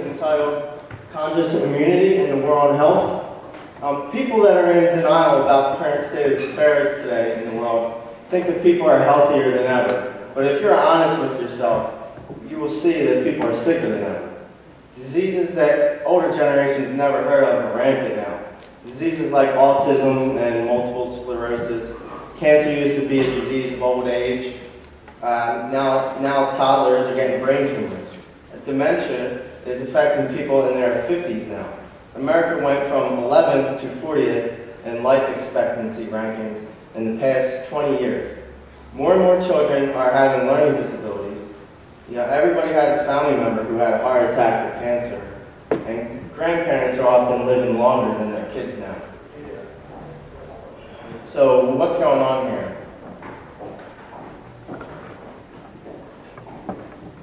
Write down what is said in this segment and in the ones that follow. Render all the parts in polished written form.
entitled Conscious Immunity in the War on Health. People that are in denial about the current state of affairs today in the world think that people are healthier than ever. But if you're honest with yourself, you will see that people are sicker than ever. Diseases that older generations never heard of are rampant now. Diseases like autism and multiple sclerosis. Cancer used to be a disease of old age. Now toddlers are getting brain tumors. Dementia is affecting people in their 50s now. America went from 11th to 40th in life expectancy rankings in the past 20 years. More and more children are having learning disabilities. You know, everybody has a family member who had a heart attack or cancer, and grandparents are often living longer than their kids now. So what's going on here?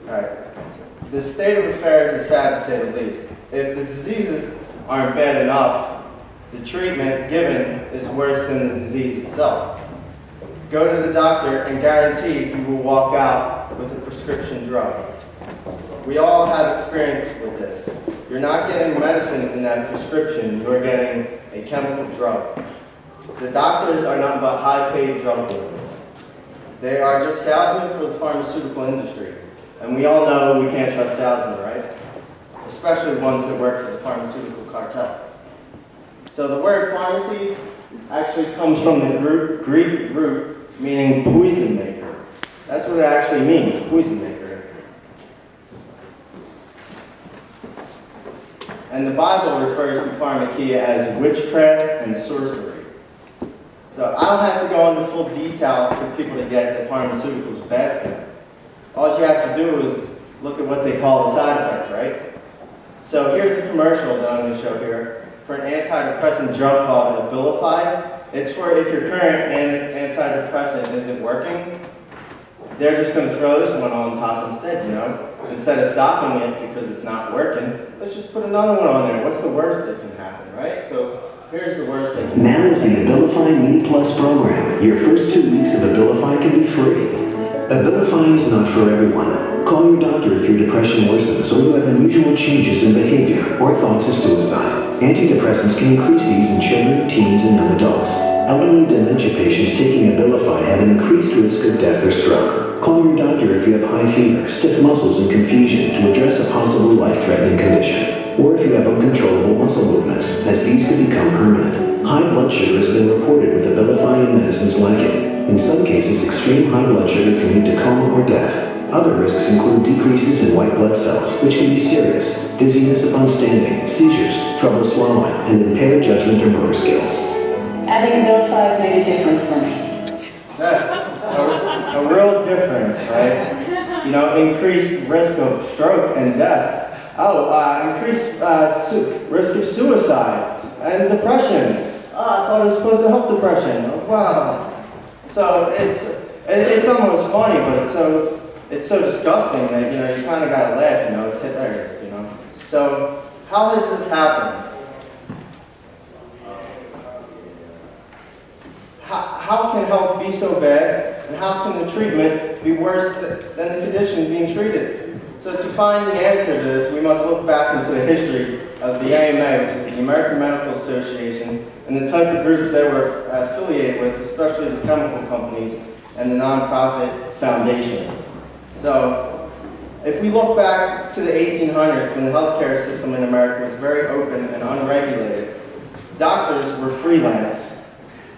All right. The state of affairs is sad to say the least. If the diseases aren't bad enough, the treatment given is worse than the disease itself. Go to the doctor and guarantee you will walk out with a prescription drug. We all have experience with this. You're not getting medicine in that prescription, you're getting a chemical drug. The doctors are nothing but high-paid drug dealers. They are just salesmen for the pharmaceutical industry. And we all know we can't trust salesmen, right? Especially ones that work for the pharmaceutical cartel. So the word pharmacy actually comes from the Greek root meaning poison maker. That's what it actually means, poison maker. And the Bible refers to pharmakia as witchcraft and sorcery. So I don't have to go into full detail for people to get that pharmaceuticals are bad for them. All you have to do is look at what they call the side effects, right? So here's a commercial that I'm going to show here for an antidepressant drug called Abilify. It's for if your current antidepressant isn't working, they're just going to throw this one on top instead, you know? Instead of stopping it because it's not working, let's just put another one on there. What's the worst that can happen, right? So here's the worst that can happen. Now with the Abilify Me Plus program, your first 2 weeks of Abilify can be free. Abilify is not for everyone. Call your doctor if your depression worsens or you have unusual changes in behavior or thoughts of suicide. Antidepressants can increase these in children, teens, and young adults. Elderly dementia patients taking Abilify have an increased risk of death or stroke. Call your doctor if you have high fever, stiff muscles, and confusion to address a possible life-threatening condition. Or if you have uncontrollable muscle movements, as these can become permanent. High blood sugar has been reported with Abilify and medicines like it. In some cases, extreme high blood sugar can lead to coma or death. Other risks include decreases in white blood cells, which can be serious, dizziness upon standing, seizures, trouble swallowing, and impaired judgment or motor skills. Adding Abilify has made a difference for me. A real difference, right? You know, increased risk of stroke and death. Increased risk of suicide and depression. I thought it was supposed to help depression. Oh, wow. So it's almost funny, but it's so disgusting that, you know, you kind of gotta laugh, you know, it's hilarious, you know. So how has this happened? How can health be so bad, and how can the treatment be worse than the condition being treated? So to find the answer to this, we must look back into the history of the AMA, which is the American Medical Association, and the type of groups they were affiliated with, especially the chemical companies and the nonprofit foundations. So if we look back to the 1800s, when the healthcare system in America was very open and unregulated, doctors were freelance.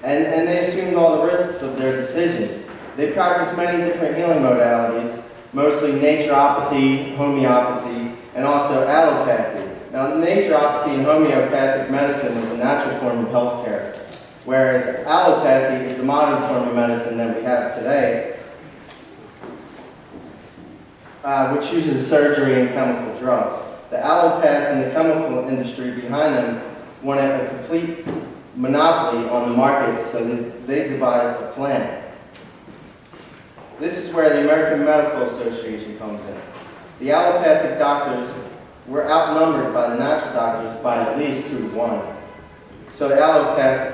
And they assumed all the risks of their decisions. They practiced many different healing modalities, mostly naturopathy, homeopathy, and also allopathy. Now, naturopathy and homeopathic medicine was a natural form of healthcare, whereas allopathy is the modern form of medicine that we have today, which uses surgery and chemical drugs. The allopaths and the chemical industry behind them wanted a complete monopoly on the market, so they devised a plan. This is where the American Medical Association comes in. The allopathic doctors were outnumbered by the natural doctors by at least 2 to 1. So the allopaths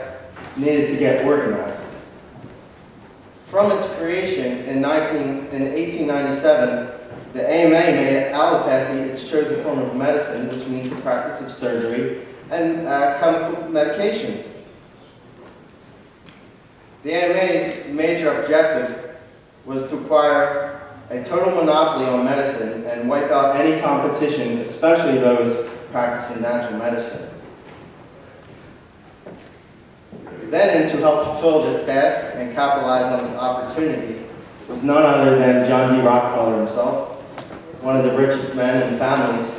needed to get organized. From its creation in 1897, The AMA made allopathy its chosen form of medicine, which means the practice of surgery and chemical medications. The AMA's major objective was to acquire a total monopoly on medicine and wipe out any competition, especially those practicing natural medicine. Then, and to help fulfill this task and capitalize on this opportunity, was none other than John D. Rockefeller himself, one of the richest men and families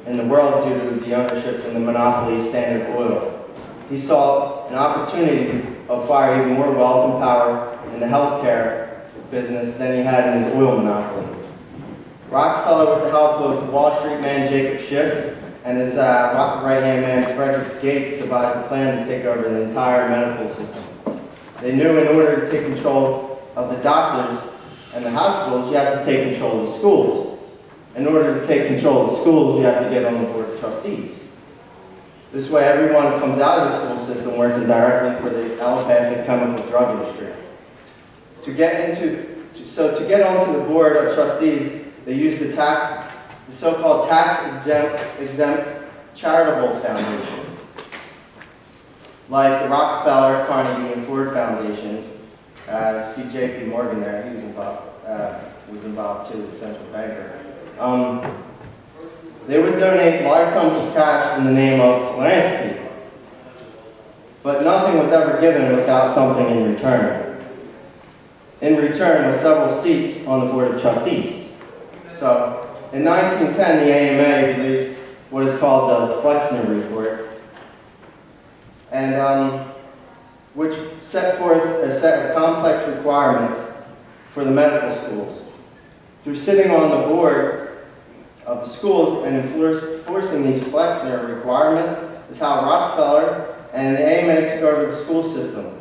in the world due to the ownership and the monopoly of Standard Oil. He saw an opportunity to acquire even more wealth and power in the healthcare business than he had in his oil monopoly. Rockefeller, with the help of Wall Street man Jacob Schiff and his right-hand man Frederick Gates, devised a plan to take over the entire medical system. They knew in order to take control of the doctors and the hospitals, you have to take control of the schools. In order to take control of the schools, you have to get on the board of trustees. This way, everyone comes out of the school system working directly for the allopathic chemical drug industry. To get onto the board of trustees, they use the so-called tax-exempt charitable foundations, like the Rockefeller, Carnegie, and Ford foundations. See J.P. Morgan there; he was involved too, the central banker. They would donate large sums of cash in the name of philanthropy, but nothing was ever given without something in return. In return was several seats on the board of trustees. So, in 1910, the AMA released what is called the Flexner Report, and which set forth a set of complex requirements for the medical schools. Through sitting on the boards of the schools and enforcing these Flexner requirements is how Rockefeller and the AMA took over the school system.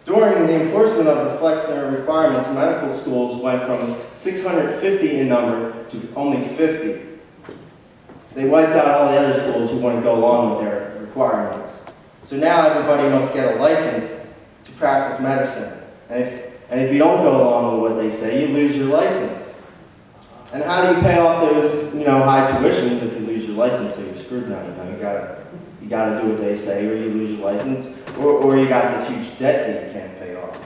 During the enforcement of the Flexner requirements, medical schools went from 650 in number to only 50. They wiped out all the other schools who wouldn't go along with their requirements. So now everybody must get a license to practice medicine. And if you don't go along with what they say, you lose your license. And how do you pay off those, high tuitions if you lose your license? So you're screwed now. You gotta do what they say, or you lose your license, or you got this huge debt that you can't pay off.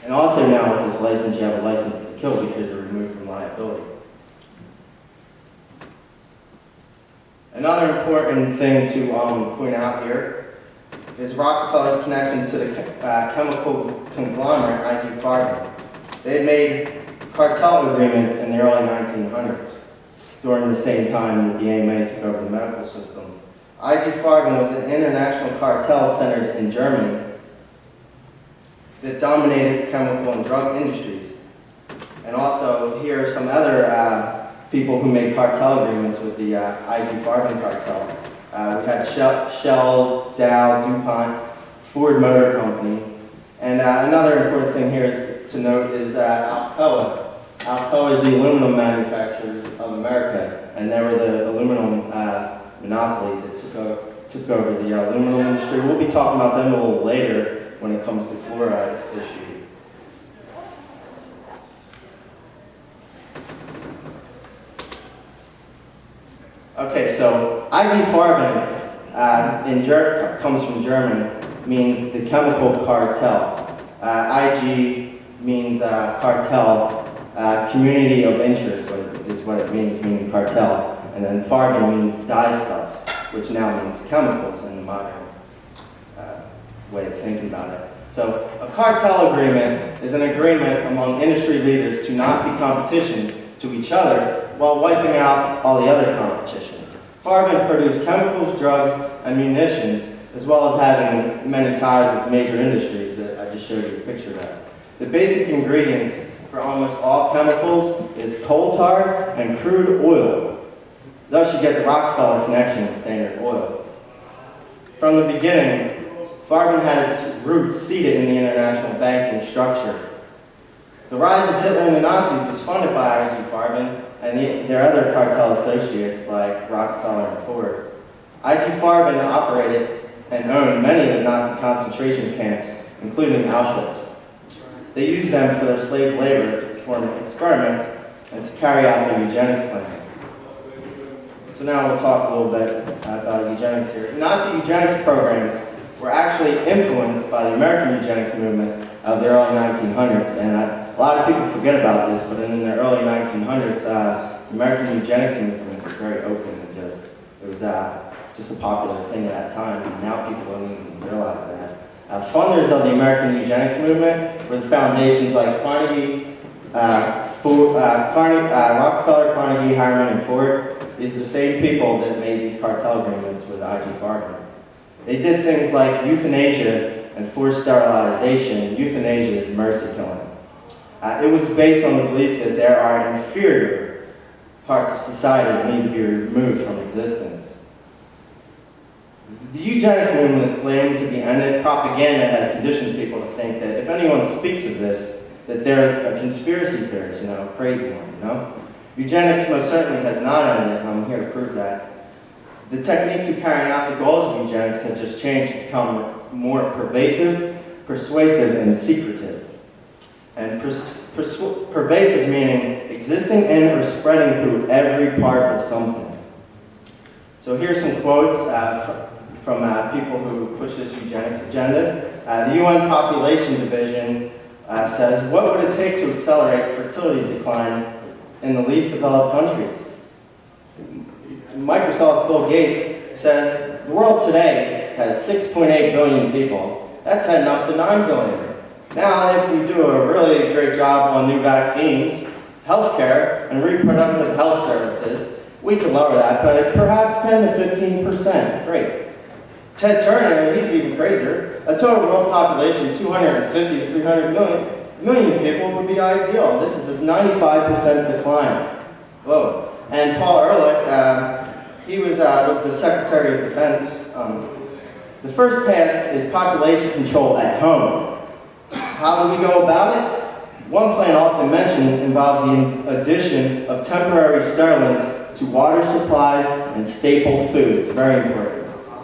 And also now with this license, you have a license to kill because you're removed from liability. Another important thing to point out here is Rockefeller's connection to the chemical conglomerate IG Farben. They had made cartel agreements in the early 1900s, during the same time that the AMA took over the medical system. IG Farben was an international cartel centered in Germany that dominated the chemical and drug industries. And also, here are some other people who made cartel agreements with the IG Farben cartel. We had Shell, Dow, DuPont, Ford Motor Company. And another important thing here is to note is Alcoa. Alcoa is the aluminum manufacturers of America, and they were the aluminum monopoly that took over the aluminum industry. We'll be talking about them a little later when it comes to fluoride issue. Okay, so IG Farben comes from German, means the chemical cartel. IG means cartel, community of interest is what it means, meaning cartel. And then Farben means dyestuffs, which now means chemicals in the modern way of thinking about it. So a cartel agreement is an agreement among industry leaders to not be competition to each other while wiping out all the other competition. Farben produced chemicals, drugs, and munitions, as well as having many ties with major industries that I just showed you a picture of. The basic ingredients for almost all chemicals is coal tar and crude oil. Thus you get the Rockefeller connection with Standard Oil. From the beginning, Farben had its roots seated in the international banking structure. The rise of Hitler and the Nazis was funded by IG Farben and their other cartel associates like Rockefeller and Ford. IG Farben operated and owned many of the Nazi concentration camps, including Auschwitz. They used them for their slave labor to perform experiments and to carry out their eugenics plans. So now we'll talk a little bit about eugenics here. Nazi eugenics programs were actually influenced by the American eugenics movement of the early 1900s. And a lot of people forget about this, but in the early 1900s, the American eugenics movement was very open and it was just a popular thing at that time. And now people don't even realize that. Funders of the American eugenics movement were the foundations like Carnegie, Rockefeller, Carnegie, Harriman, and Ford. These are the same people that made these cartel agreements with I.G. Farben. They did things like euthanasia and forced sterilization. Euthanasia is mercy killing. It was based on the belief that there are inferior parts of society that need to be removed from existence. The eugenics movement is claimed to be ended. Propaganda has conditioned people to think that if anyone speaks of this, that they're a conspiracy theorist, a crazy one, Eugenics most certainly has not ended, and I'm here to prove that. The technique to carrying out the goals of eugenics has just changed to become more pervasive, persuasive, and secretive. And pervasive meaning existing in or spreading through every part of something. So here's some quotes from people who push this eugenics agenda. The UN Population Division says, what would it take to accelerate fertility decline in the least developed countries? Microsoft's Bill Gates says, the world today has 6.8 billion people. That's heading up to 9 billion. Now, if we do a really great job on new vaccines, healthcare, and reproductive health services, we could lower that by perhaps 10 to 15%. Great. Ted Turner, he's even crazier. A total world population of 250 to 300 million people would be ideal. This is a 95% decline. Whoa. And Paul Ehrlich, he was the Secretary of Defense. The first task is population control at home. How do we go about it? One plan often mentioned involves the addition of temporary sterlings to water supplies and staple foods. Very important.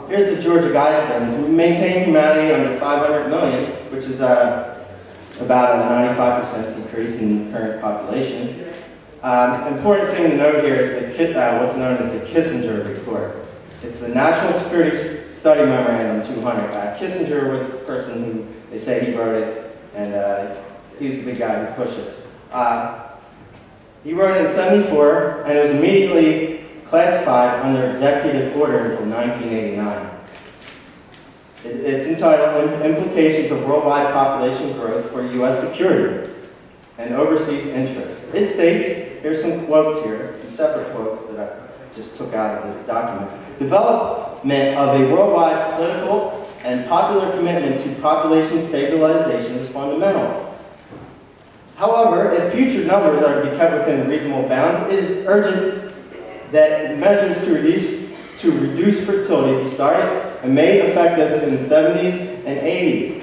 Here's the Georgia Guidelines. Maintain humanity under 500 million, which is about a 95% decrease in the current population. Important thing to note here is what's known as the Kissinger Report. It's the National Security Study Memorandum 200. Kissinger was the person who they say he wrote it, and he was the big guy who pushed us. He wrote it in '74, and it was immediately classified under executive order until 1989. It's entitled Implications of Worldwide Population Growth for U.S. Security and Overseas Interests. It states, here's some quotes here, some separate quotes that I just took out of this document. Development of a worldwide political and popular commitment to population stabilization is fundamental. However, if future numbers are to be kept within reasonable bounds, it is urgent that measures to reduce fertility be started and made effective in the 70s and 80s.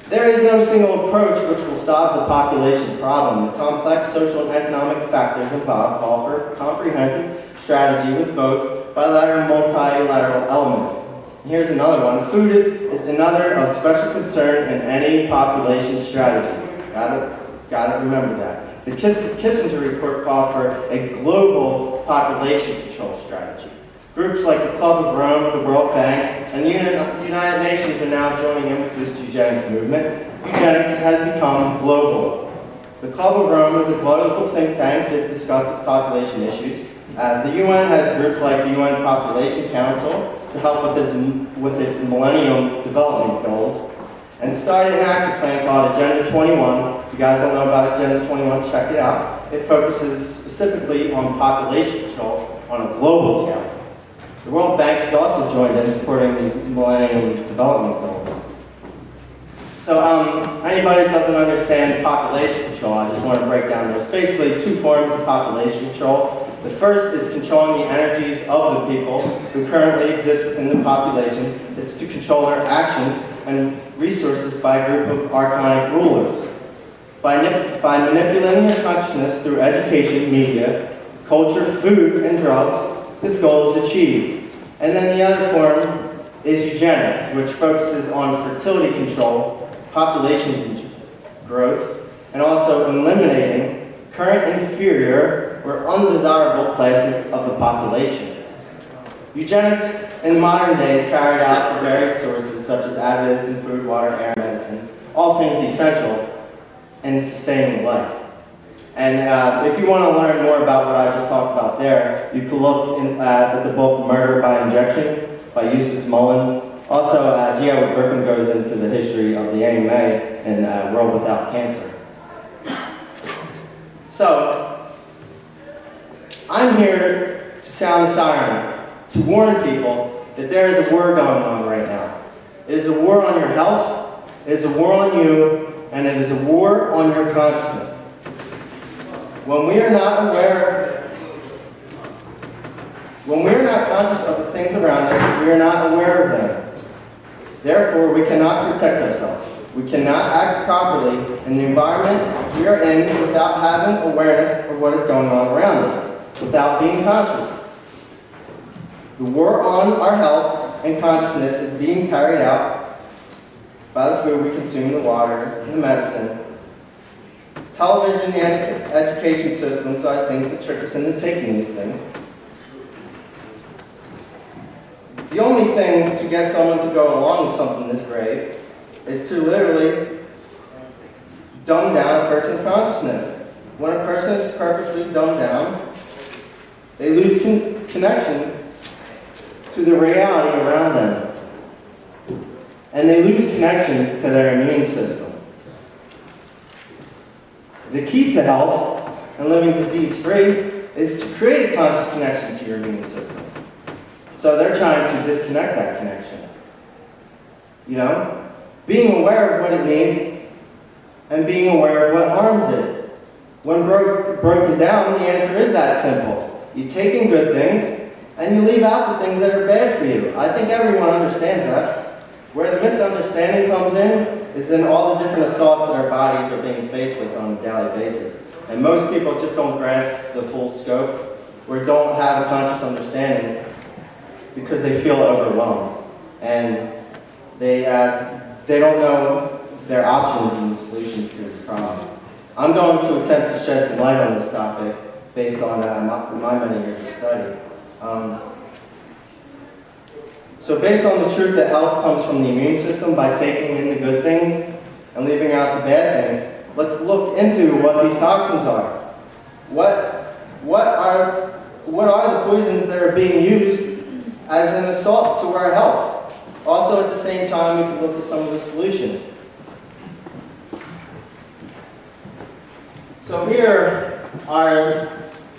There is no single approach which will solve the population problem. The complex social and economic factors involved call for comprehensive strategy with both bilateral and multilateral elements. And here's another one. Food is another of special concern in any population strategy. Gotta remember that. The Kissinger Report called for a global population control strategy. Groups like the Club of Rome, the World Bank, and the United Nations are now joining in with this eugenics movement. Eugenics has become global. The Club of Rome is a global think tank that discusses population issues. The UN has groups like the UN Population Council to help with its Millennium Development Goals, and started an action plan called Agenda 21. If you guys don't know about Agenda 21, check it out. It focuses specifically on population control on a global scale. The World Bank has also joined in supporting these Millennium Development Goals. So anybody that doesn't understand population control, I just want to break down. There's basically two forms of population control. The first is controlling the energies of the people who currently exist within the population. It's to control their actions and resources by a group of archonic rulers. By manipulating their consciousness through education, media, culture, food, and drugs, this goal is achieved. And then the other form is eugenics, which focuses on fertility control, population growth, and also eliminating current inferior or undesirable classes of the population. Eugenics in modern day is carried out through various sources such as additives in food, water, air, medicine, all things essential in sustaining life. And if you want to learn more about what I just talked about there, you can look at the book Murder by Injection by Eustace Mullins. Also, G. Edward Griffin goes into the history of the AMA and World Without Cancer. So, I'm here to sound the siren, to warn people that there is a war going on right now. It is a war on your health, it is a war on you, and it is a war on your consciousness. When we are not conscious of the things around us, we are not aware of them. Therefore, we cannot protect ourselves. We cannot act properly in the environment we are in without having awareness of what is going on around us, without being conscious. The war on our health and consciousness is being carried out by the food we consume, the water, the medicine. Television and education systems are things that trick us into taking these things. The only thing to get someone to go along with something this grave is to literally dumb down a person's consciousness. When a person is purposely dumbed down, they lose connection to the reality around them. And they lose connection to their immune system. The key to health and living disease-free is to create a conscious connection to your immune system. So they're trying to disconnect that connection. You know? Being aware of what it needs and being aware of what harms it. When broken down, the answer is that simple. You take in good things and you leave out the things that are bad for you. I think everyone understands that. Where the misunderstanding comes in is in all the different assaults that our bodies are being faced with on a daily basis. And most people just don't grasp the full scope or don't have a conscious understanding because they feel overwhelmed. And they don't know their options and the solutions to this problem. I'm going to attempt to shed some light on this topic based on my many years of study. So based on the truth that health comes from the immune system by taking in the good things and leaving out the bad things, let's look into what these toxins are. What are the poisons that are being used as an assault to our health? Also, at the same time, we can look at some of the solutions. So here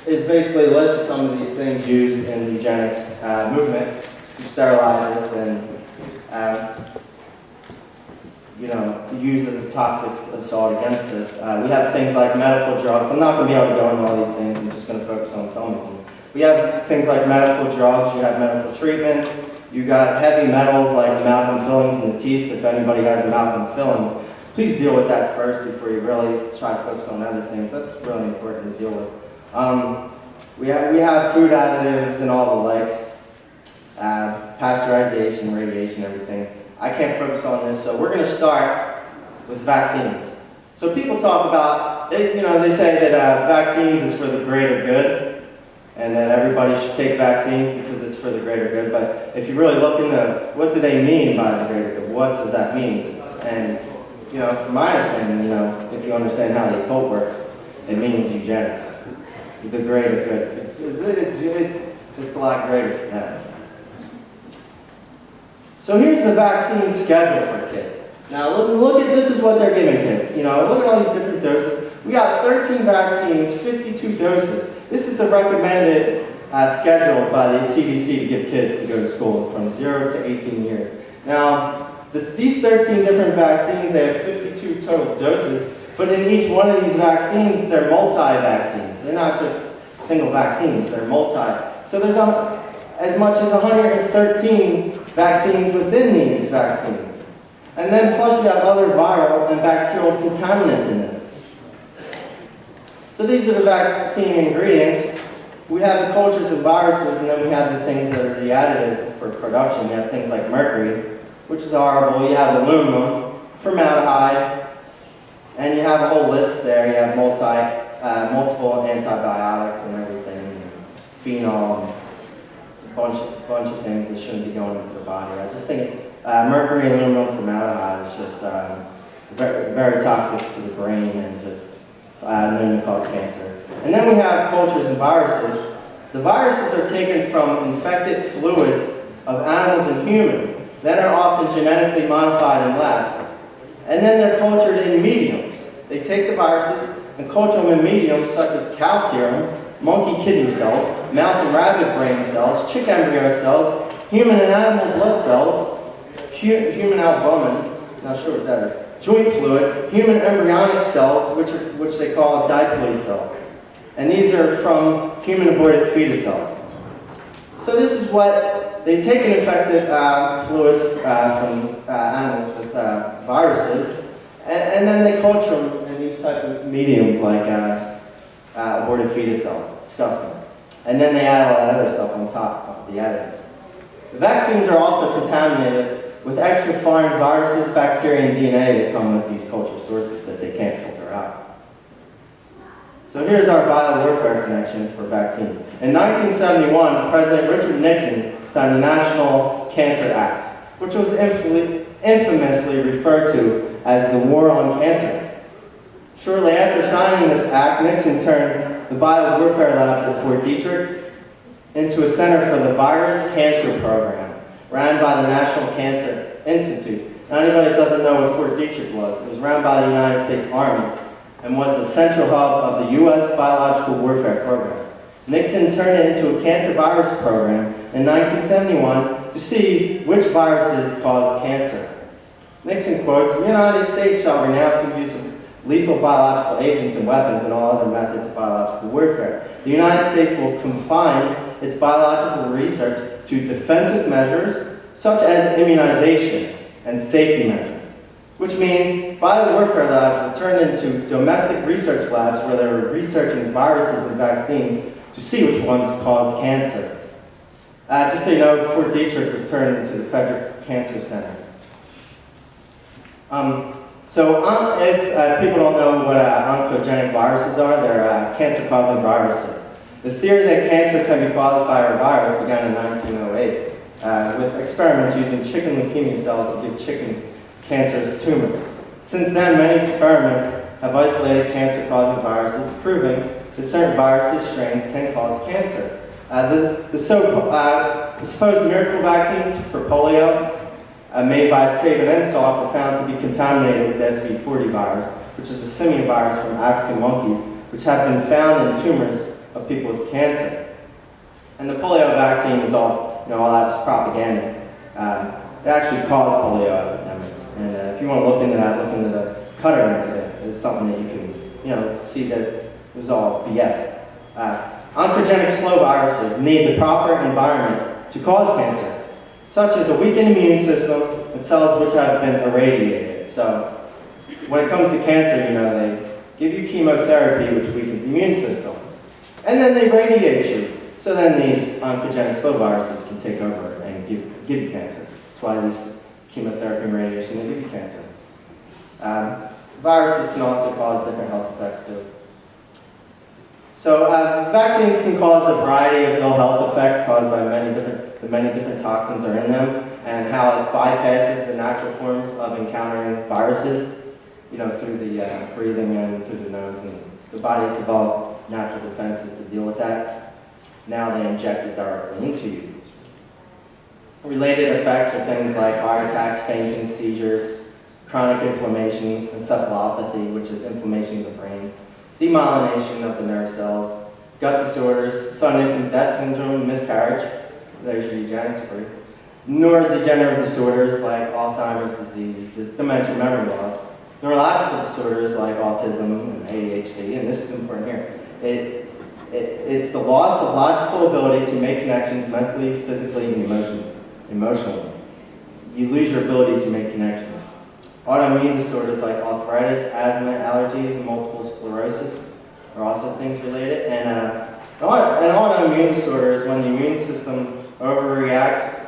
is basically a list of some of these things used in the eugenics movement to sterilize us and used as a toxic assault against us. We have things like medical drugs. I'm not going to be able to go into all these things. I'm just going to focus on some of them. We have things like medical drugs. You have medical treatments. You got heavy metals like amalgam fillings in the teeth. If anybody has amalgam fillings, please deal with that first before you really try to focus on other things. That's really important to deal with. We have food additives and all the likes. Pasteurization, radiation, everything. I can't focus on this, so we're going to start with vaccines. So people talk about, they say that vaccines is for the greater good, and that everybody should take vaccines because it's for the greater good. But if you really look into what do they mean by the greater good, what does that mean? And from my understanding, if you understand how the occult works, it means eugenics, the greater good. It's a lot greater for them. So here's the vaccine schedule for kids. Now look at this is what they're giving kids. Look at all these different doses. We got 13 vaccines, 52 doses. This is the recommended schedule by the CDC to give kids to go to school from 0 to 18 years. Now, these 13 different vaccines, they have 52 total doses, but in each one of these vaccines, they're multi-vaccines. They're not just single vaccines, they're multi. So there's as much as 113 vaccines within these vaccines. And then plus you have other viral and bacterial contaminants in this. So these are the vaccine ingredients. We have the cultures of viruses, and then we have the things that are the additives for production. You have things like mercury, which is horrible. You have aluminum, formaldehyde, And you have a whole list there. You have multiple antibiotics and everything, and phenol, and a bunch of things that shouldn't be going into the body. I just think mercury aluminum formaldehyde is just very, very toxic to the brain and just known to cause cancer. And then we have cultures and viruses. The viruses are taken from infected fluids of animals and humans, then are often genetically modified in labs. And then they're cultured in mediums. They take the viruses and culture them in mediums such as cow serum, monkey kidney cells, mouse and rabbit brain cells, chick embryo cells, human and animal blood cells, human albumin, not sure what that is, joint fluid, human embryonic cells, which they call diploid cells. And these are from human aborted fetus cells. So this is what, they take an infected fluids from animals with viruses, and then they culture them in these type of mediums like aborted fetus cells. It's disgusting. And then they add all that other stuff on top of the additives. The vaccines are also contaminated with extra foreign viruses, bacteria, and DNA that come with these culture sources that they can't filter out. So here's our biowarfare connection for vaccines. In 1971, President Richard Nixon signed the National Cancer Act, which was infamously referred to as the War on Cancer. Shortly after signing this act, Nixon turned the biowarfare labs at Fort Detrick into a center for the Virus Cancer Program, ran by the National Cancer Institute. Now, anybody that doesn't know what Fort Detrick was, it was ran by the United States Army and was the central hub of the U.S. Biological Warfare Program. Nixon turned it into a cancer virus program in 1971 to see which viruses caused cancer. Nixon quotes, "The United States shall renounce the use of lethal biological agents and weapons and all other methods of biological warfare. The United States will confine its biological research to defensive measures such as immunization and safety measures." Which means biowarfare labs were turned into domestic research labs where they were researching viruses and vaccines to see which ones caused cancer. Just so you know, Fort Detrick was turned into the Frederick Cancer Center. If people don't know what oncogenic viruses are, they're cancer-causing viruses. The theory that cancer can be caused by a virus began in 1908 with experiments using chicken leukemia cells to give chickens cancerous tumors. Since then, many experiments have isolated cancer-causing viruses, proving that certain viruses strains can cause cancer. The supposed miracle vaccines for polio made by Sabin and Salk were found to be contaminated with the SV40 virus, which is a simian virus from African monkeys, which have been found in tumors of people with cancer. And the polio vaccine is all that was propaganda. It actually caused polio epidemics. And if you want to look into that, look into the Cutter incident. It's something that you can, see that it was all BS. Oncogenic slow viruses need the proper environment to cause cancer, such as a weakened immune system and cells which have been irradiated. So when it comes to cancer, they give you chemotherapy, which weakens the immune system. And then they radiate you. So then these oncogenic slow viruses can take over and give you cancer. That's why these chemotherapy and radiation will give you cancer. Viruses can also cause different health effects too. So vaccines can cause a variety of ill health effects caused by the many different toxins are in them, and how it bypasses the natural forms of encountering viruses, through the breathing and through the nose, and the body's developed natural defenses to deal with that. Now they inject it directly into you. Related effects are things like heart attacks, fainting, seizures, chronic inflammation, encephalopathy, which is inflammation of the brain, demyelination of the nerve cells, gut disorders, sudden infant death syndrome, miscarriage, there's your eugenics free, neurodegenerative disorders like Alzheimer's disease, dementia, memory loss, neurological disorders like autism and ADHD, and this is important here. It's the loss of logical ability to make connections mentally, physically, and emotionally. You lose your ability to make connections. Autoimmune disorders like arthritis, asthma, allergies, and multiple sclerosis are also things related. And an autoimmune disorder is when the immune system overreacts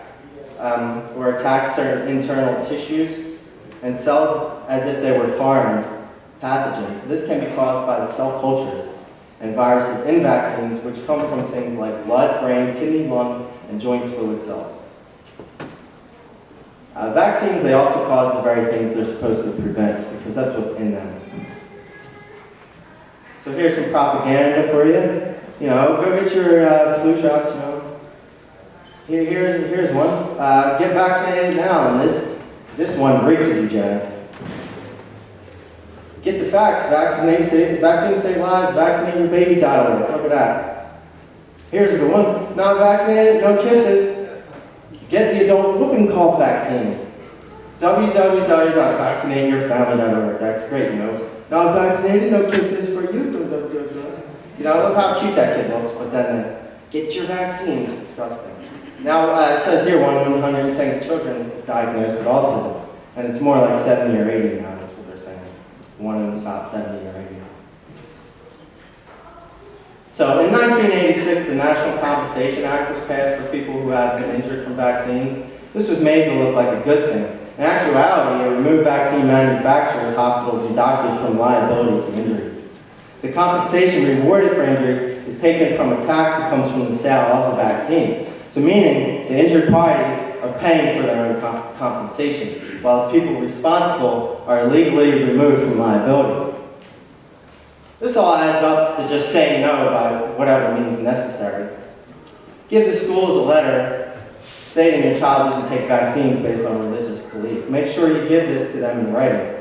or attacks certain internal tissues and cells as if they were foreign pathogens. This can be caused by the cell cultures and viruses in vaccines, which come from things like blood, brain, kidney, lung, and joint fluid cells. Vaccines, they also cause the very things they're supposed to prevent, because that's what's in them. So here's some propaganda for you. You know, go get your flu shots, you know. Here's one. Get vaccinated now, and this one reeks of eugenics. Get the facts. Vaccines save lives. VaccinateYourBaby.org. Look at that. Here's a good one. Not vaccinated, no kisses. Get the adult whooping cough vaccine. www.vaccinateyourfamily.org. That's great, you know. Not vaccinated, no kisses for you. You know, look how cute that kid looks, but then get your vaccines. It's disgusting. Now, it says here 1 in 110 children is diagnosed with autism, and it's more like 70 or 80 now. That's what they're saying. 1 in about 70 or 80. So in 1986, the National Compensation Act was passed for people who have been injured from vaccines. This was made to look like a good thing. In actuality, it removed vaccine manufacturers, hospitals, and doctors from liability to injuries. The compensation rewarded for injuries is taken from a tax that comes from the sale of the vaccine. So meaning the injured parties are paying for their own compensation, while the people responsible are illegally removed from liability. This all adds up to just saying no by whatever means necessary. Give the schools a letter stating your child doesn't take vaccines based on religious belief. Make sure you give this to them in writing.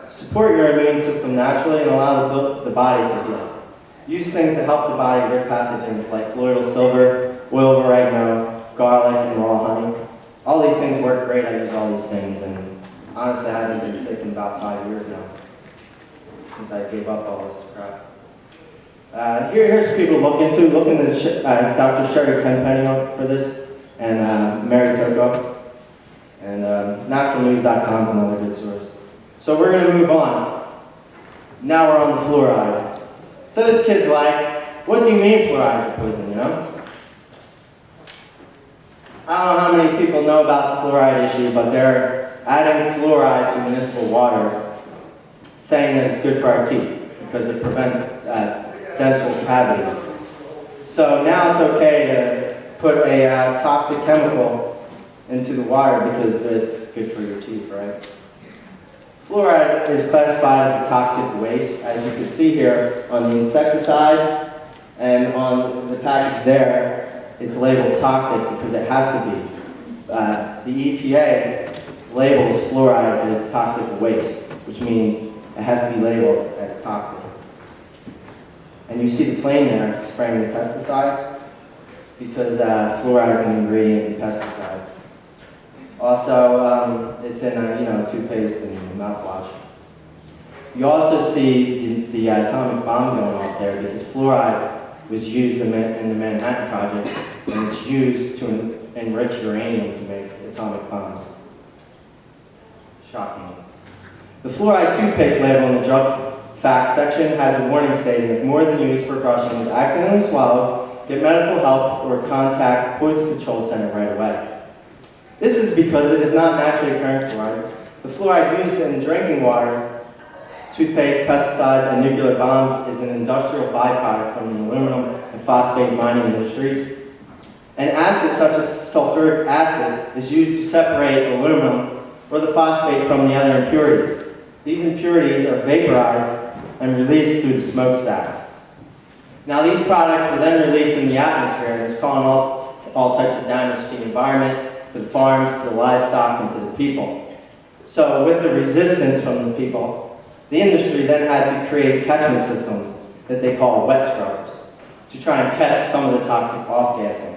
Support your immune system naturally and allow the body to heal. Use things that help the body rid pathogens like colloidal silver, oil of oregano, garlic, and raw honey. All these things work great. I use all these things, and honestly, I haven't been sick in about 5 years now, since I gave up all this crap. Here's people to look into. Look into Dr. Sherry Tenpenny for this, and Mary Toko. And naturalnews.com is another good source. So we're going to move on. Now we're on the fluoride. So this kid's like, what do you mean fluoride's a poison, you know? I don't know how many people know about the fluoride issue, but they're adding fluoride to municipal waters, saying that it's good for our teeth because it prevents dental cavities. So now it's okay to put a toxic chemical into the water because it's good for your teeth, right? Fluoride is classified as a toxic waste, as you can see here on the insecticide and on the package there. It's labeled toxic because it has to be. The EPA labels fluoride as toxic waste, which means it has to be labeled as toxic. And you see the plane there spraying the pesticides because fluoride is an ingredient in pesticides. Also, it's in toothpaste and mouthwash. You also see the atomic bomb going off there because fluoride was used in the Manhattan Project, and it's used to enrich uranium to make atomic bombs. Shocking. The fluoride toothpaste label in the drug fact section has a warning stating if more than used for brushing is accidentally swallowed, get medical help or contact Poison Control Center right away. This is because it is not naturally occurring fluoride. The fluoride used in drinking water, toothpaste, pesticides, and nuclear bombs is an industrial byproduct from the aluminum and phosphate mining industries. An acid such as sulfuric acid is used to separate aluminum or the phosphate from the other impurities. These impurities are vaporized and released through the smokestacks. Now these products were then released in the atmosphere and it's causing all types of damage to the environment, to the farms, to the livestock, and to the people. So with the resistance from the people, the industry then had to create catchment systems that they call wet scrubbers to try and catch some of the toxic off-gassing.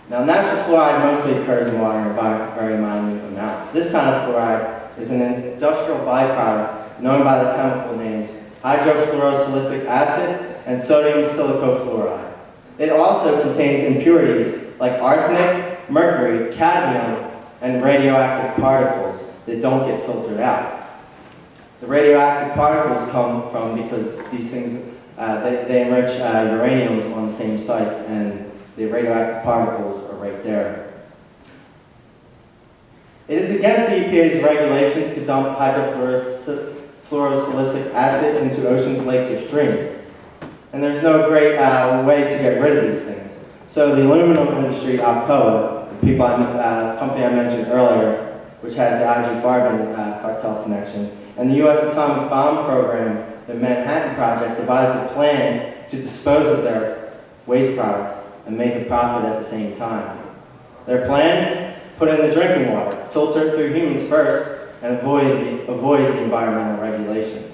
Now natural fluoride mostly occurs in water in very minute amounts. This kind of fluoride is an industrial byproduct known by the chemical names hydrofluorosilicic acid and sodium silicofluoride. It also contains impurities like arsenic, mercury, cadmium, and radioactive particles that don't get filtered out. The radioactive particles come from because these things, they enrich uranium on the same sites, and the radioactive particles are right there. It is against the EPA's regulations to dump hydrofluorosilicic acid into oceans, lakes, or streams. And there's no great way to get rid of these things. So the aluminum industry, Alcoa, the company I mentioned earlier, which has the IG Farben cartel connection, and the U.S. Atomic Bomb Program, the Manhattan Project, devised a plan to dispose of their waste products and make a profit at the same time. Their plan? Put in the drinking water, filter through humans first, and avoid the environmental regulations.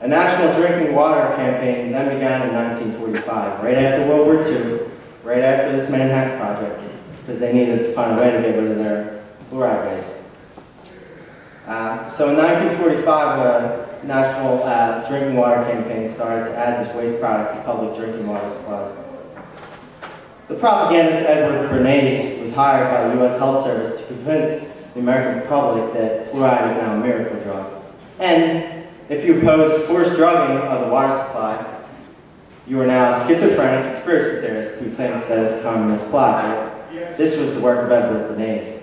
A national drinking water campaign then began in 1945, right after World War II, right after this Manhattan Project, because they needed to find a way to get rid of their fluoride waste. So in 1945, a national drinking water campaign started to add this waste product to public drinking water supplies. The propagandist Edward Bernays was hired by the U.S. Health Service to convince the American public that fluoride is now a miracle drug. And if you oppose forced drugging of the water supply, you are now a schizophrenic conspiracy theorist who thinks that it's a communist plot. This was the work of Edward Bernays.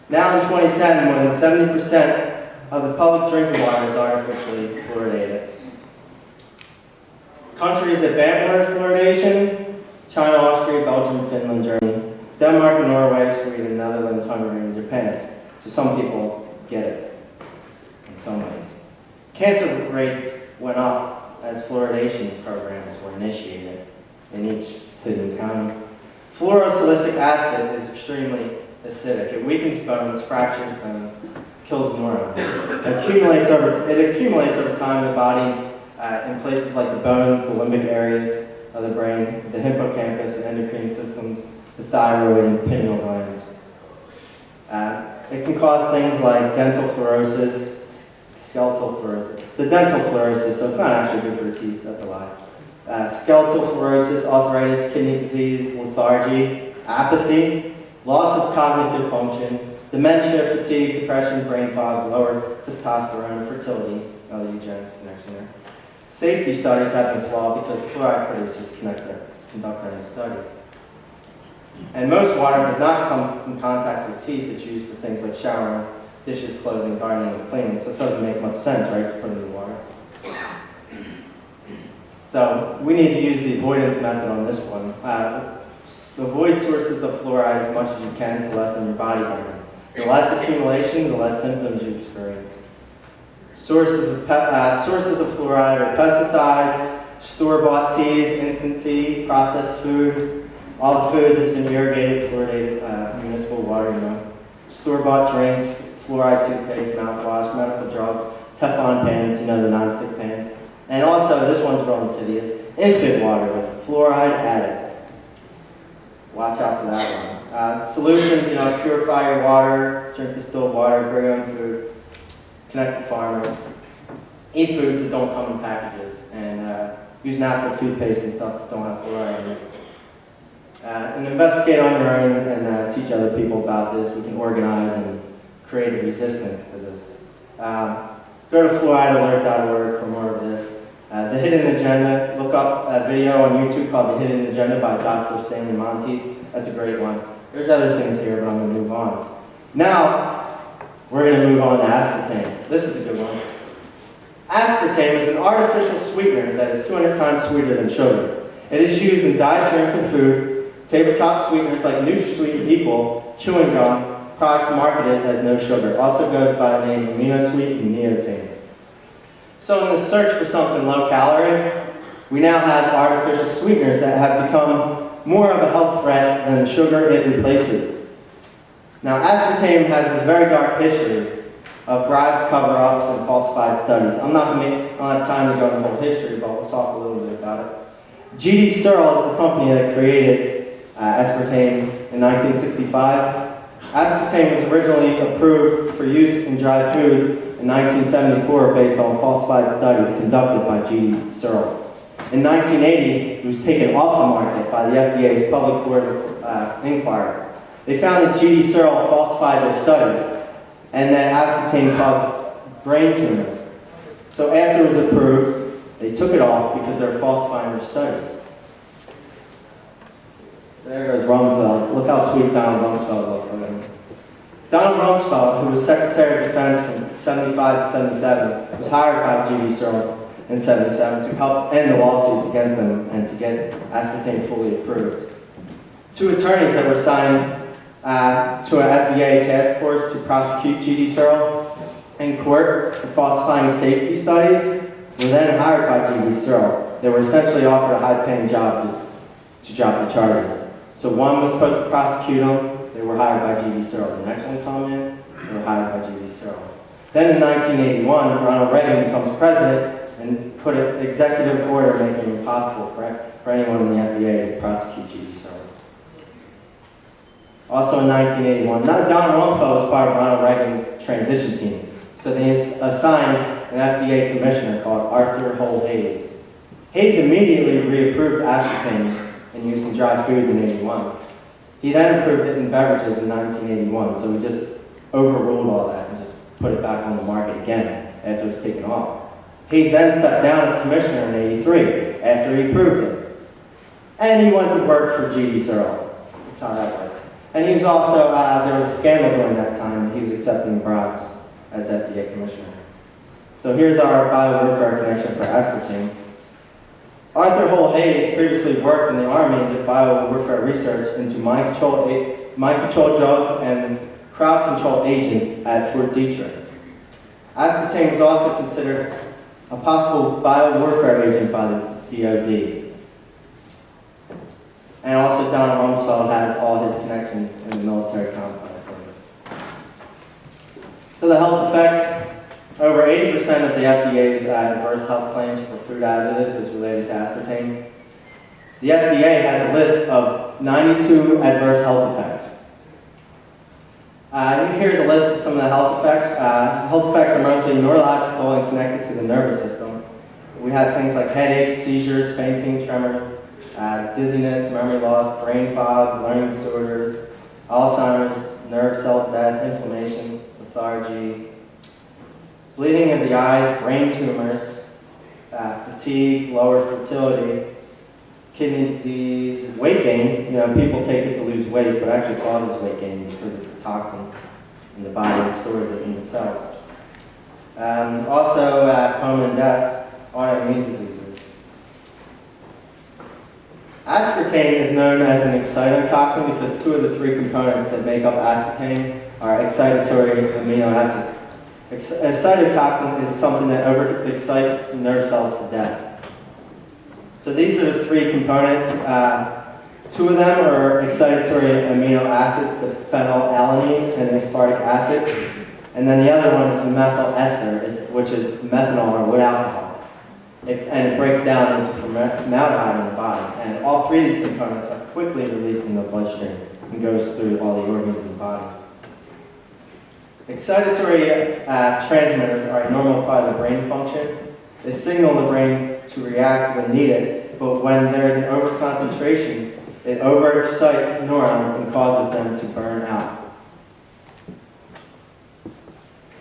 Now in 2010, more than 70% of the public drinking water is artificially fluoridated. Countries that ban water fluoridation: China, Austria, Belgium, Finland, Germany, Denmark, Norway, Sweden, Netherlands, Hungary, and Japan. So some people get it in some ways. Cancer rates went up as fluoridation programs were initiated in each city and county. Fluorosilicic acid is extremely acidic. It weakens bones, fractures bones, kills neurons. It accumulates over time in the body in places like the bones, the limbic areas of the brain, the hippocampus, the endocrine systems, the thyroid, and pineal glands. It can cause things like dental fluorosis, skeletal fluorosis. The dental fluorosis, so it's not actually good for the teeth, that's a lie. Skeletal fluorosis, arthritis, kidney disease, lethargy, apathy, loss of cognitive function, dementia, fatigue, depression, brain fog, lower testosterone, fertility, another eugenics connection there. Safety studies have been flawed because the fluoride producers conduct their own studies. And most water does not come in contact with teeth. It's used for things like showering, dishes, clothing, gardening, and cleaning. So it doesn't make much sense, right, to put it in the water. So we need to use the avoidance method on this one. Avoid sources of fluoride as much as you can to lessen your body burden. The less accumulation, the less symptoms you experience. Sources of fluoride are pesticides, store-bought teas, instant tea, processed food, all the food that's been irrigated, fluoridated, municipal water, store-bought drinks, fluoride toothpaste, mouthwash, medical drugs, Teflon pans, the non-stick pans. And also, this one's real insidious, infant water with fluoride added. Watch out for that one. Solutions, purify your water, drink distilled water, grow your own food, connect with farmers, eat foods that don't come in packages, and use natural toothpaste and stuff that don't have fluoride in it. And investigate on your own and teach other people about this. We can organize and create a resistance to this. Go to fluoridealert.org for more of this. The Hidden Agenda, look up a video on YouTube called The Hidden Agenda by Dr. Stanley Monteith. That's a great one. There's other things here, but I'm going to move on. Now, we're going to move on to aspartame. This is a good one. Aspartame is an artificial sweetener that is 200 times sweeter than sugar. It is used in diet drinks and food, tabletop sweeteners like NutraSweet and Equal, chewing gum, products marketed as no sugar. Also goes by the name AminoSweet and Neotame. So in the search for something low calorie, we now have artificial sweeteners that have become more of a health threat than the sugar it replaces. Now, aspartame has a very dark history of bribes, cover-ups, and falsified studies. I don't have time to go into the whole history, but we'll talk a little bit about it. G.D. Searle is the company that created aspartame in 1965. Aspartame was originally approved for use in dry foods in 1974 based on falsified studies conducted by G.D. Searle. In 1980, it was taken off the market by the FDA's Public Board of Inquiry. They found that G.D. Searle falsified their studies and that aspartame caused brain tumors. So after it was approved, they took it off because they were falsifying their studies. There goes Rumsfeld. Look how sweet Donald Rumsfeld looks. Donald Rumsfeld, who was Secretary of Defense from 75 to 77, was hired by G.D. Searles in 77 to help end the lawsuits against them and to get aspartame fully approved. 2 attorneys that were assigned to an FDA task force to prosecute G.D. Searle in court for falsifying safety studies were then hired by G.D. Searle. They were essentially offered a high-paying job to drop the charges. So one was supposed to prosecute them, they were hired by G.D. Searle. The next one come in, they were hired by G.D. Searle. Then in 1981, Ronald Reagan becomes president and put an executive order making it impossible for anyone in the FDA to prosecute G.D. Searle. Also in 1981, Donald Rumsfeld was part of Ronald Reagan's transition team. So they assigned an FDA commissioner called Arthur Hull Hayes. Hayes immediately reapproved aspartame in use in dry foods in 81. He then approved it in beverages in 1981, so we just overruled all that and just put it back on the market again after it was taken off. Hayes then stepped down as commissioner in 83 after he approved it. And he went to work for G.D. Searle. That's how that works. And he was also, there was a scandal during that time. He was accepting bribes as FDA commissioner. So here's our biowarfare connection for aspartame. Arthur Hull Hayes previously worked in the Army and did biowarfare research into mind-control drugs and crowd-control agents at Fort Detrick. Aspartame was also considered a possible biowarfare agent by the DoD. And also Donald Rumsfeld has all his connections in the military complex. So the health effects. Over 80% of the FDA's adverse health claims for food additives is related to aspartame. The FDA has a list of 92 adverse health effects. Here's a list of some of the health effects. Health effects are mostly neurological and connected to the nervous system. We have things like headaches, seizures, fainting, tremors, dizziness, memory loss, brain fog, learning disorders, Alzheimer's, nerve cell death, inflammation, lethargy, bleeding of the eyes, brain tumors, fatigue, lower fertility, kidney disease, weight gain. You know, people take it to lose weight, but it actually causes weight gain because it's a toxin in the body that stores it in the cells. Also, coma and death, autoimmune diseases. Aspartame is known as an excitotoxin because 2 of the 3 components that make up aspartame are excitatory amino acids. Excitotoxin is something that overexcites nerve cells to death. So these are the 3 components. 2 of them are excitatory amino acids, the phenylalanine and aspartic acid. And then the other one is the methyl ester, which is methanol or wood alcohol. And it breaks down into formaldehyde in the body. And all 3 of these components are quickly released in the bloodstream and goes through all the organs in the body. Excitatory transmitters are a normal part of the brain function. They signal the brain to react when needed, but when there is an overconcentration, it overexcites neurons and causes them to burn out.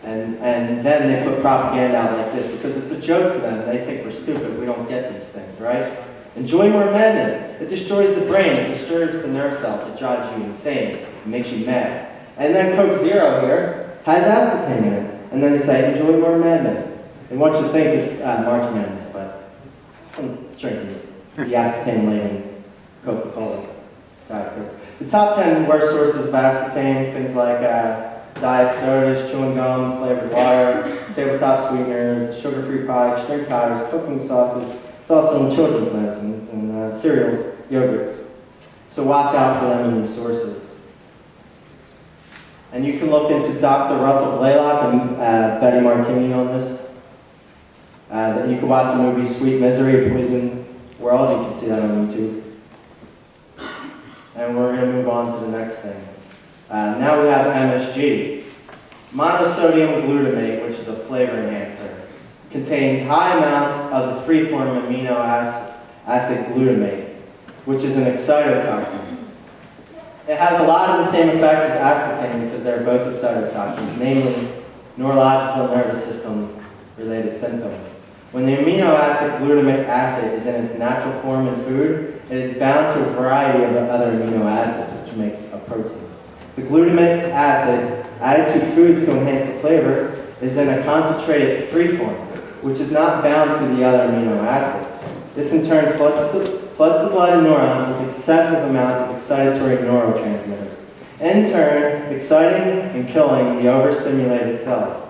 And then they put propaganda out like this because it's a joke to them. They think we're stupid. We don't get these things, right? Enjoy more madness. It destroys the brain. It disturbs the nerve cells. It drives you insane. It makes you mad. And then Coke Zero here has aspartame in it. And then they say, enjoy more madness. They want you to think it's March Madness, but I'm drinking the aspartame-laden Coca-Cola Diet Cokes. The top 10 worst sources of aspartame, things like diet sodas, chewing gum, flavored water, tabletop sweeteners, sugar-free products, drink powders, cooking sauces. It's also in children's medicines and cereals, yogurts. So watch out for them in these sources. And you can look into Dr. Russell Blaylock and Betty Martini on this. You can watch the movie Sweet Misery, Poison World. You can see that on YouTube. And we're going to move on to the next thing. Now we have MSG. Monosodium glutamate, which is a flavor enhancer, contains high amounts of the free-form amino acid glutamate, which is an excitotoxin. It has a lot of the same effects as aspartame because they're both excitotoxins, namely neurological and nervous system related symptoms. When the amino acid glutamic acid is in its natural form in food, it is bound to a variety of other amino acids, which makes a protein. The glutamic acid added to foods to enhance the flavor is in a concentrated free form, which is not bound to the other amino acids. This in turn floods the blood and neurons with excessive amounts of excitatory neurotransmitters, in turn exciting and killing the overstimulated cells.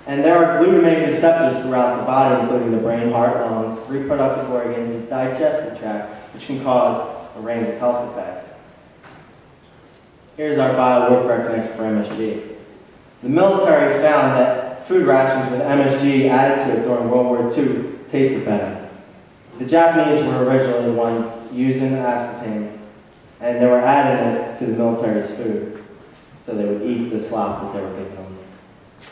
And there are glutamate receptors throughout the body, including the brain, heart, lungs, reproductive organs, and digestive tract, which can cause a range of health effects. Here's our biowarfare connection for MSG. The military found that food rations with MSG added to it during World War II tasted better. The Japanese were originally the ones using aspartame, and they were adding it to the military's food, so they would eat the slop that they were giving them.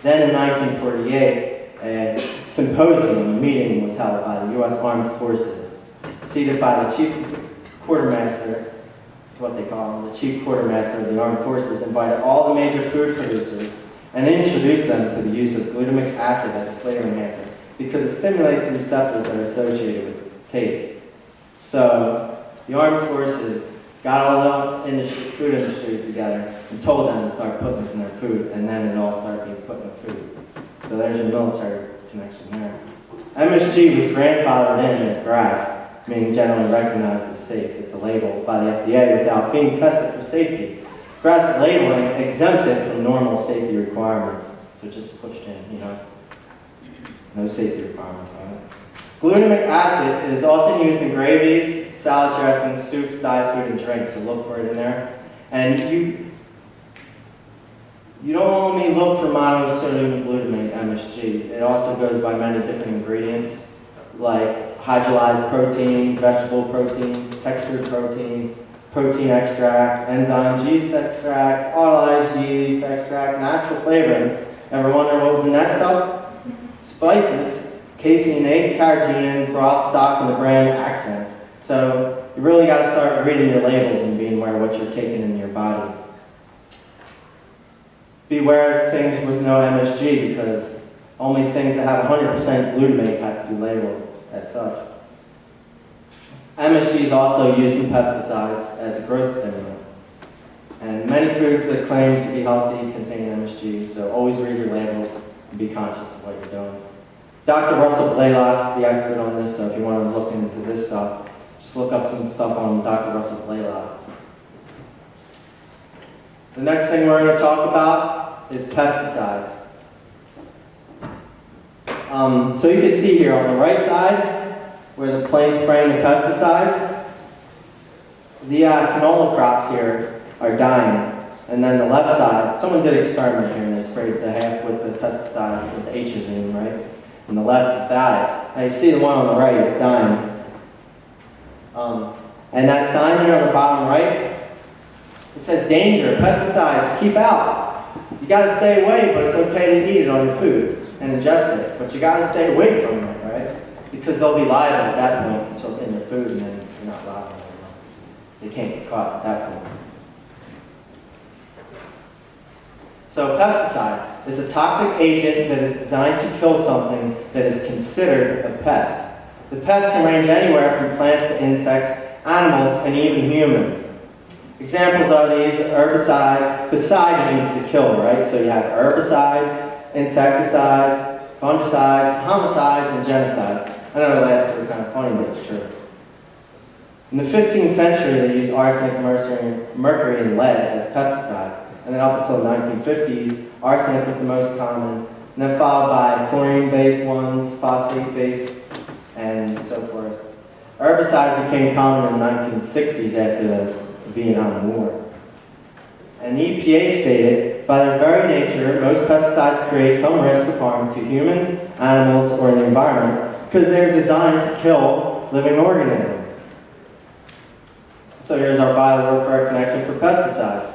Then in 1948, a symposium, a meeting was held by the U.S. Armed Forces, seated by the chief quartermaster, is what they call him, the chief quartermaster of the Armed Forces, invited all the major food producers and introduced them to the use of glutamic acid as a flavor enhancer because it stimulates the receptors that are associated with taste. So the Armed Forces got all the food industries together and told them to start putting this in their food, and then it all started being put in the food. So there's your military connection there. MSG was grandfathered in as GRAS, meaning generally recognized as safe. It's a label by the FDA without being tested for safety. GRAS labeling exempts it from normal safety requirements, so it's just pushed in, no safety requirements on it. Glutamic acid is often used in gravies, salad dressings, soups, diet food, and drinks, so look for it in there. And you don't only look for monosodium glutamate, MSG. It also goes by many different ingredients, like hydrolyzed protein, vegetable protein, textured protein, protein extract, enzyme yeast extract, autolyzed yeast extract, natural flavorings. Ever wonder what was in that stuff? Spices, casein, carrageenan, broth, stock, and the brand Accent. So you really got to start reading your labels and being aware of what you're taking in your body. Beware of things with no MSG because only things that have 100% glutamate have to be labeled as such. MSG is also used in pesticides as a growth stimulant. And many foods that claim to be healthy contain MSG, so always read your labels and be conscious of what you're doing. Dr. Russell Blaylock's the expert on this, so if you want to look into this stuff, just look up some stuff on Dr. Russell Blaylock. The next thing we're going to talk about is pesticides. So you can see here on the right side, where the plane's spraying the pesticides, the canola crops here are dying. And then the left side, someone did an experiment here and they sprayed the half with the pesticides with the atrazine, right? And the left without it. Now you see the one on the right, it's dying. And that sign there on the bottom right, it says danger, pesticides, keep out. You gotta stay away, but it's okay to eat it on your food and ingest it. But you gotta stay away from it, right? Because they'll be liable at that point until it's in your food and then you're not liable anymore. They can't get caught at that point. So a pesticide is a toxic agent that is designed to kill something that is considered a pest. The pest can range anywhere from plants to insects, animals, and even humans. Examples are these herbicides. Pesticide means to kill, right? So you have herbicides, insecticides, fungicides, homicides, and genocides. I know the last two are kind of funny, but it's true. In the 15th century, they used arsenic, mercury, and lead as pesticides. And then up until the 1950s, arsenic was the most common, and then followed by chlorine-based ones, phosphate-based, and so forth. Herbicides became common in the 1960s after the Vietnam War. And the EPA stated, by their very nature, most pesticides create some risk of harm to humans, animals, or the environment because they're designed to kill living organisms. So here's our biowarfare connection for pesticides.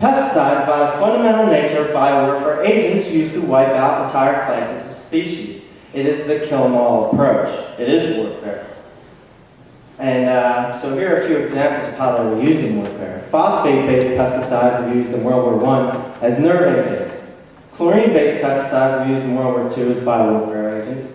Pesticides, by their fundamental nature, are biowarfare agents used to wipe out entire classes of species. It is the kill-them-all approach. It is warfare. And so here are a few examples of how they were used in warfare. Phosphate-based pesticides were used in World War I as nerve agents. Chlorine-based pesticides were used in World War II as biowarfare agents.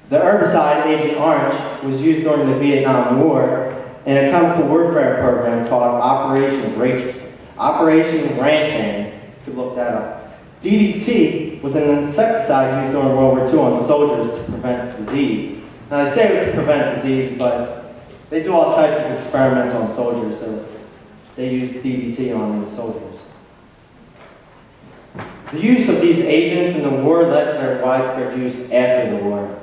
The herbicide Agent Orange was used during the Vietnam War in a chemical warfare program called Operation Ranch Hand, You could look that up. DDT was an insecticide used during World War II on soldiers to prevent disease. Now they say it was to prevent disease, but they do all types of experiments on soldiers, so they used DDT on the soldiers. The use of these agents in the war led to their widespread use after the war.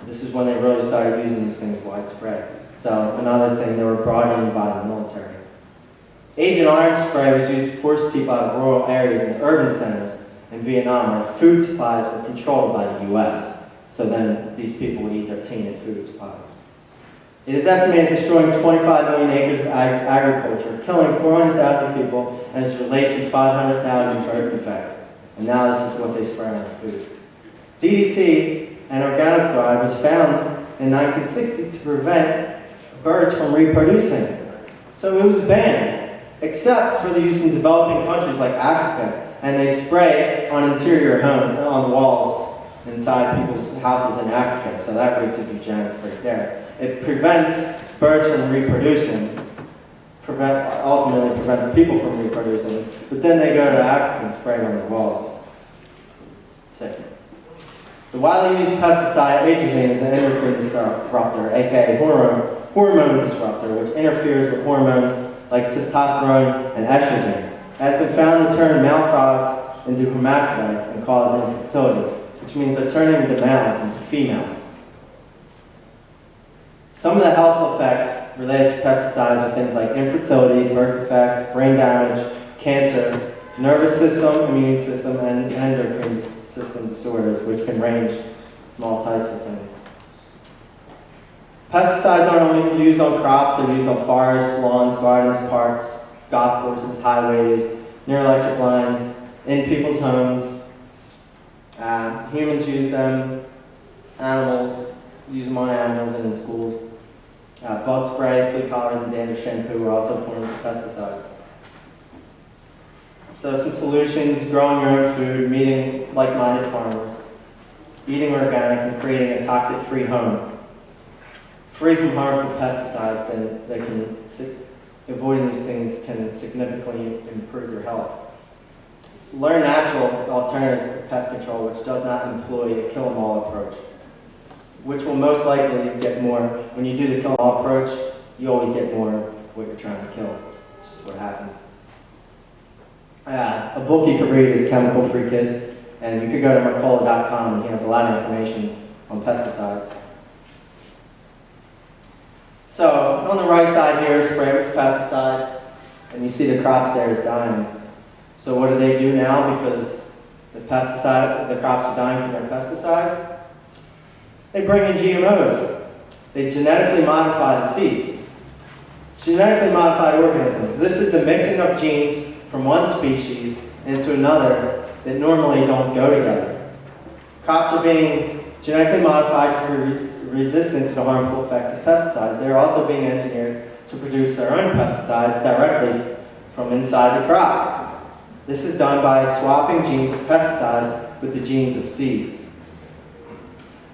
This is when they really started using these things widespread. So another thing, they were brought in by the military. Agent Orange spray was used to force people out of rural areas and urban centers in Vietnam where food supplies were controlled by the U.S. So then these people would eat their tainted food supplies. It is estimated destroying 25 million acres of agriculture, killing 400,000 people, and is related to 500,000 birth defects. And now this is what they spray on food. DDT, an organochloride, was found in 1960 to prevent birds from reproducing. So it was banned, except for the use in developing countries like Africa, and they spray on interior homes, on the walls inside people's houses in Africa. So that reeks of eugenics right there. It prevents birds from reproducing, ultimately prevents people from reproducing, but then they go to Africa and spray it on the walls. Sick. The widely used pesticide atrazine is an endocrine disruptor, aka hormone disruptor, which interferes with hormones like testosterone and estrogen. It has been found to turn male frogs into hermaphrodites and cause infertility, which means they're turning the males into females. Some of the health effects related to pesticides are things like infertility, birth defects, brain damage, cancer, nervous system, immune system, and endocrine system disorders, which can range from all types of things. Pesticides aren't only used on crops, they're used on forests, lawns, gardens, parks, golf courses, highways, near electric lines, in people's homes. Humans use them, animals use them on animals and in schools. Bug spray, flea collars, and dandruff shampoo are also forms of pesticides. So some solutions: growing your own food, meeting like-minded farmers, eating organic, and creating a toxic-free home. Free from harmful pesticides, then they can, avoiding these things can significantly improve your health. Learn natural alternatives to pest control, which does not employ a kill-em-all approach, which will most likely get more. When you do the kill-em-all approach, you always get more of what you're trying to kill. This is what happens. A book you could read is Chemical Free Kids, and you could go to Mercola.com, and he has a lot of information on pesticides. So on the right side here, spray with pesticides, and you see the crops there is dying. So what do they do now because the crops are dying from their pesticides? They bring in GMOs. They genetically modify the seeds. Genetically modified organisms. This is the mixing of genes from one species into another that normally don't go together. Crops are being genetically modified to be resistant to the harmful effects of pesticides. They're also being engineered to produce their own pesticides directly from inside the crop. This is done by swapping genes of pesticides with the genes of seeds.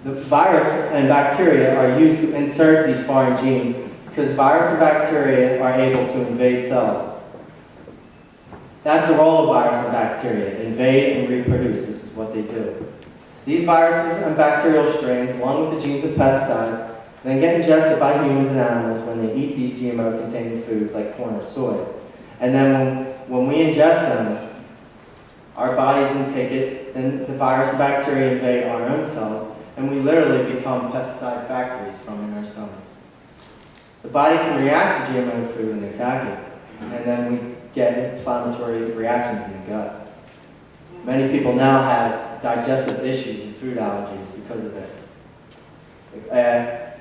The virus and bacteria are used to insert these foreign genes because virus and bacteria are able to invade cells. That's the role of virus and bacteria: invade and reproduce. This is what they do. These viruses and bacterial strains, along with the genes of pesticides, then get ingested by humans and animals when they eat these GMO-containing foods like corn or soy. And then when we ingest them, our bodies intake it, then the virus and bacteria invade our own cells, and we literally become pesticide factories from in our stomachs. The body can react to GMO food and attack it, and then we get inflammatory reactions in the gut. Many people now have digestive issues and food allergies because of it.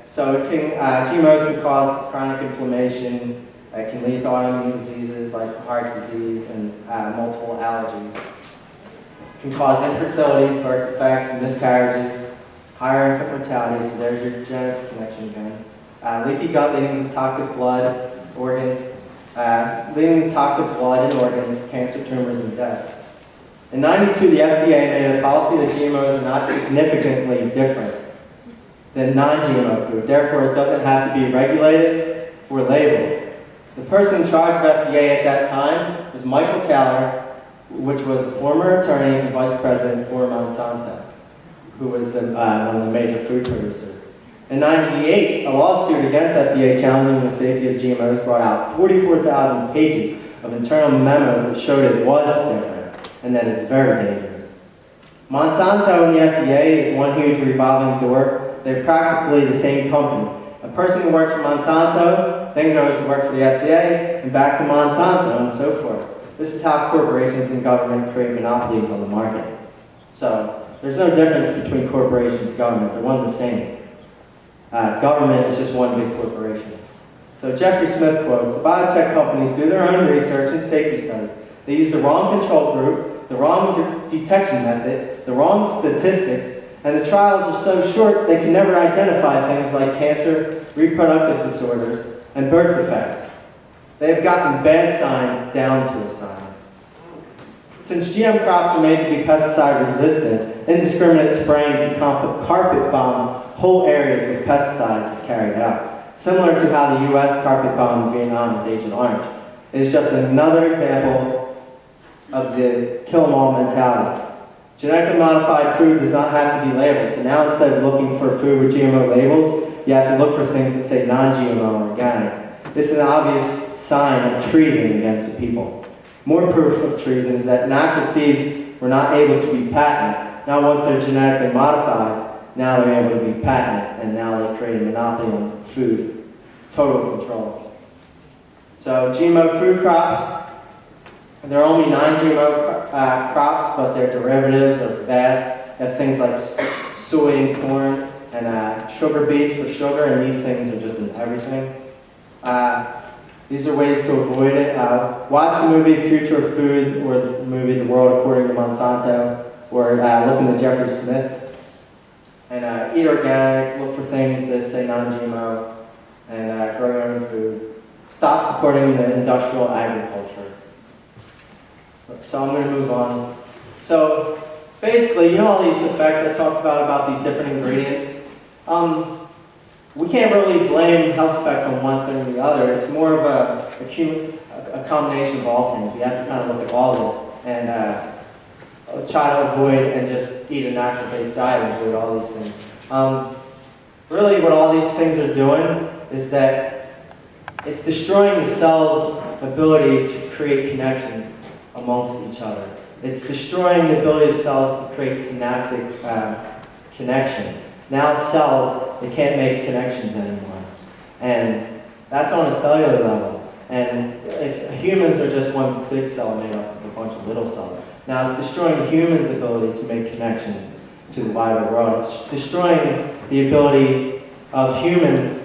GMOs can cause chronic inflammation. It can lead to autoimmune diseases like heart disease and multiple allergies. It can cause infertility, birth defects, miscarriages, higher infant mortality, so there's your genetics connection again. Leaky gut leading to toxic blood, organs, leading to toxic blood in organs, cancer, tumors, and death. In '92, the FDA made a policy that GMOs are not significantly different than non-GMO food. Therefore, it doesn't have to be regulated or labeled. The person in charge of FDA at that time was Michael Taylor, which was a former attorney and vice president for Monsanto, who was one of the major food producers. In '98, a lawsuit against FDA challenging the safety of GMOs brought out 44,000 pages of internal memos that showed it was different and that it's very dangerous. Monsanto and the FDA is one huge revolving door. They're practically the same company. A person who works for Monsanto then goes to work for the FDA and back to Monsanto and so forth. This is how corporations and government create monopolies on the market. So there's no difference between corporations and government. They're one and the same. Government is just one big corporation. So Jeffrey Smith quotes, "The biotech companies do their own research and safety studies. They use the wrong control group, the wrong detection method, the wrong statistics, and the trials are so short they can never identify things like cancer, reproductive disorders, and birth defects. They have gotten bad science down to a science." Since GM crops are made to be pesticide resistant, indiscriminate spraying to carpet bomb whole areas with pesticides is carried out, similar to how the US carpet bombed Vietnam with Agent Orange. It is just another example of the kill 'em all mentality. Genetically modified food does not have to be labeled, so now instead of looking for food with GMO labels, you have to look for things that say non-GMO or organic. This is an obvious sign of treason against the people. More proof of treason is that natural seeds were not able to be patented. Now once they're genetically modified, now they're able to be patented, and now they create a monopoly on food. Total control. So GMO food crops, there are only non-GMO crops, but their derivatives are vast. You have things like soy and corn and sugar beets for sugar, and these things are just in everything. These are ways to avoid it. Watch the movie Future of Food, or the movie The World According to Monsanto, or look into Jeffrey Smith. And eat organic, look for things that say non-GMO, and grow your own food. Stop supporting the industrial agriculture. So I'm going to move on. So basically, you know all these effects I talked about these different ingredients? We can't really blame health effects on one thing or the other. It's more of a combination of all things. We have to kind of look at all this and try to avoid and just eat a natural-based diet and avoid all these things. Really what all these things are doing is that it's destroying the cell's ability to create connections amongst each other. It's destroying the ability of cells to create synaptic connections. Now cells, they can't make connections anymore. And that's on a cellular level. And if humans are just one big cell made up of a bunch of little cells. Now it's destroying humans' ability to make connections to the wider world. It's destroying the ability of humans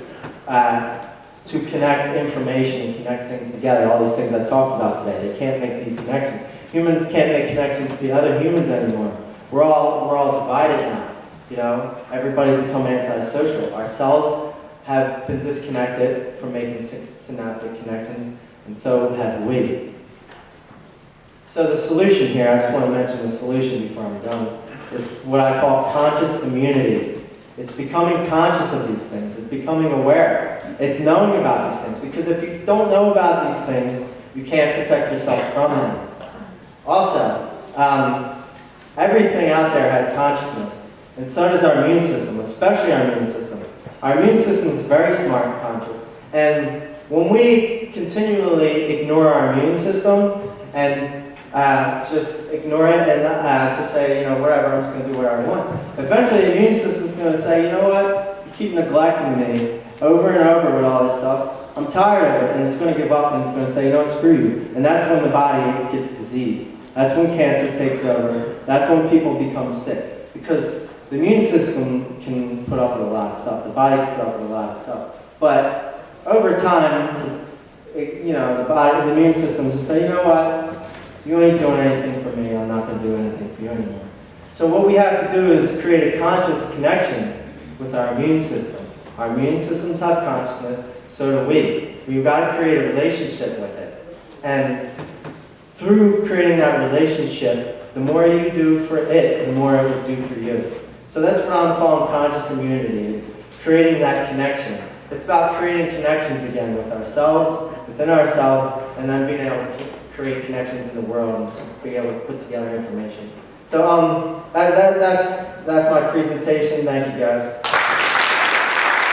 to connect information, connect things together, all these things I talked about today. They can't make these connections. Humans can't make connections to the other humans anymore. We're all divided now. You know, everybody's become antisocial. Our cells have been disconnected from making synaptic connections, and so have we. So the solution here, I just want to mention the solution before I'm done, is what I call conscious immunity. It's becoming conscious of these things. It's becoming aware. It's knowing about these things. Because if you don't know about these things, you can't protect yourself from them. Also, everything out there has consciousness. And so does our immune system, especially our immune system. Our immune system is very smart and conscious. And when we continually ignore our immune system and just ignore it and just say, you know, whatever, I'm just going to do whatever I want. Eventually the immune system is going to say, you know what, you keep neglecting me over and over with all this stuff. I'm tired of it, and it's going to give up and it's going to say, you know what, screw you. And that's when the body gets diseased. That's when cancer takes over. That's when people become sick. Because the immune system can put up with a lot of stuff. The body can put up with a lot of stuff. But over time, the immune system will just say, you know what, you ain't doing anything for me, I'm not going to do anything for you anymore. So what we have to do is create a conscious connection with our immune system. Our immune systems have consciousness, so do we. We've got to create a relationship with it. And through creating that relationship, the more you do for it, the more it will do for you. So that's what I'm calling conscious immunity. It's creating that connection. It's about creating connections again with ourselves, within ourselves, and then being able to create connections in the world and to be able to put together information. So that's my presentation. Thank you guys.